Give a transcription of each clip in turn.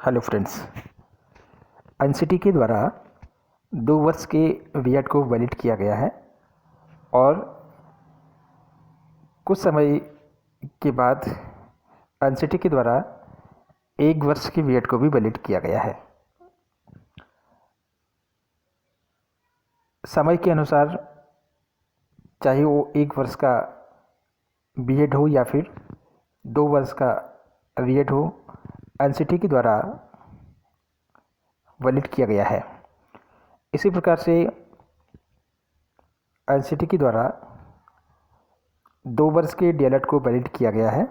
Hello friends. NCT के द्वारा 2 वर्ष के बीएड को वैलिड किया गया है और कुछ समय के बाद एनसीटी के द्वारा 1 वर्ष की बीएड को भी वैलिड किया गया है। समय के अनुसार चाहे वो 1 वर्ष का बीएड हो या फिर 2 वर्ष का बीएड हो, एनसीटी के द्वारा वैलिड किया गया है। इसी प्रकार से एनसीटी के द्वारा 2 वर्ष के डीएलएड को वैलिड किया गया है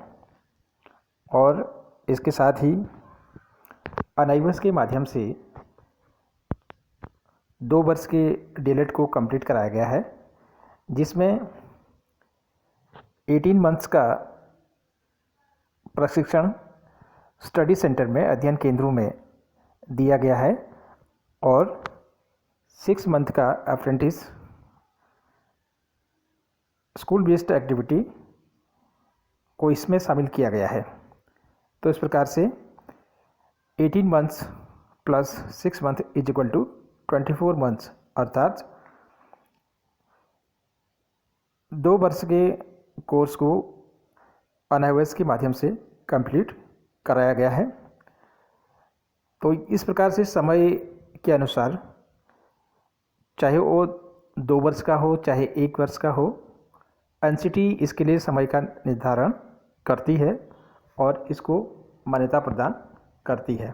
और इसके साथ ही एनआईओएस के माध्यम से 2 वर्ष के डीएलएड को कंप्लीट कराया गया है, जिसमें 18 मंथ्स का प्रशिक्षण स्टडी सेंटर में अध्ययन केंद्रों में दिया गया है और 6 मंथ का अप्रेंटिस स्कूल बेस्ड एक्टिविटी को इसमें शामिल किया गया है। तो इस प्रकार से 18 months plus 6 month is equal to 24 months, अर्थात 2 वर्ष के कोर्स को एनआईओएस के माध्यम से कंप्लीट कराया गया है। तो इस प्रकार से समय के अनुसार चाहे वो 2 वर्ष का हो चाहे 1 वर्ष का हो, एनसीटी इसके लिए समय का निर्धारण करती है और इसको मान्यता प्रदान करती है।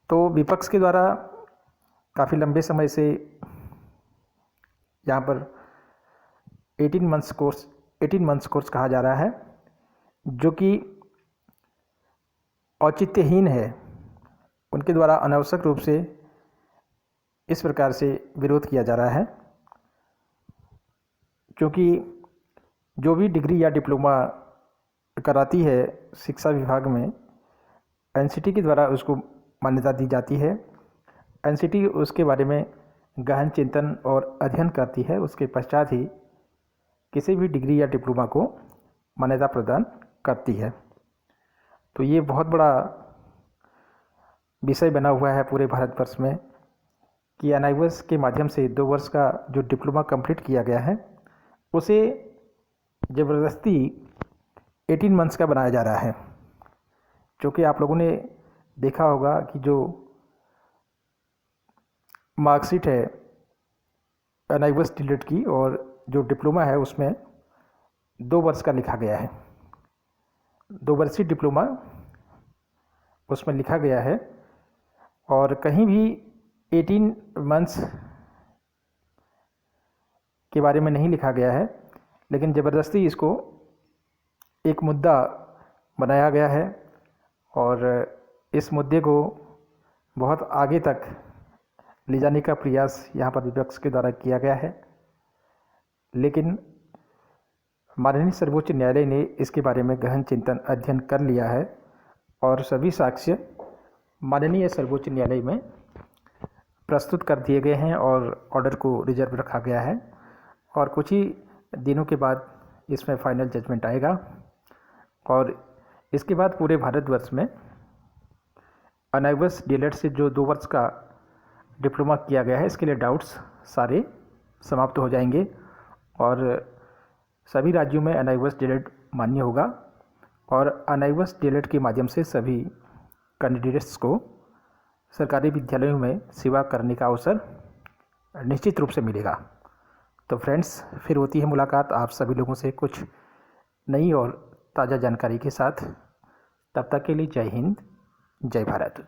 तो विपक्ष के द्वारा काफ़ी लंबे समय से यहाँ पर 18 मंथ्स कोर्स कहा जा रहा है, जो कि औचित्यहीन है। उनके द्वारा अनावश्यक रूप से इस प्रकार से विरोध किया जा रहा है, क्योंकि जो भी डिग्री या डिप्लोमा कराती है शिक्षा विभाग में, एनसीटी के द्वारा उसको मान्यता दी जाती है। एनसीटी उसके बारे में गहन चिंतन और अध्ययन करती है, उसके पश्चात ही किसी भी डिग्री या डिप्लोमा को मान्यता प्रदान करती है। तो ये बहुत बड़ा विषय बना हुआ है पूरे भारतवर्ष में कि एनआईओएस के माध्यम से 2 वर्ष का जो डिप्लोमा कंप्लीट किया गया है उसे ज़बरदस्ती 18 मंथ्स का बनाया जा रहा है। क्योंकि आप लोगों ने देखा होगा कि जो मार्कशीट है एनआईओएस डीएलएड की और जो डिप्लोमा है उसमें 2 वर्ष का लिखा गया है। 2 वर्षीय डिप्लोमा उसमें लिखा गया है और कहीं भी 18 मंथ्स के बारे में नहीं लिखा गया है, लेकिन ज़बरदस्ती इसको एक मुद्दा बनाया गया है और इस मुद्दे को बहुत आगे तक ले जाने का प्रयास यहाँ पर विपक्ष के द्वारा किया गया है। लेकिन माननीय सर्वोच्च न्यायालय ने इसके बारे में गहन चिंतन अध्ययन कर लिया है और सभी साक्ष्य माननीय सर्वोच्च न्यायालय में प्रस्तुत कर दिए गए हैं और ऑर्डर को रिजर्व रखा गया है और कुछ ही दिनों के बाद इसमें फाइनल जजमेंट आएगा और इसके बाद पूरे भारतवर्ष में एनआईओएस डीएलएड से जो 2 वर्ष का डिप्लोमा किया गया है इसके लिए डाउट्स सारे समाप्त हो जाएंगे और सभी राज्यों में एनआईओएस डीएलएड मान्य होगा और एनआईओएस डीएलएड के माध्यम से सभी कैंडिडेट्स को सरकारी विद्यालयों में सेवा करने का अवसर निश्चित रूप से मिलेगा। तो फ्रेंड्स, फिर होती है मुलाकात आप सभी लोगों से कुछ नई और ताज़ा जानकारी के साथ। तब तक के लिए जय हिंद, जय भारत।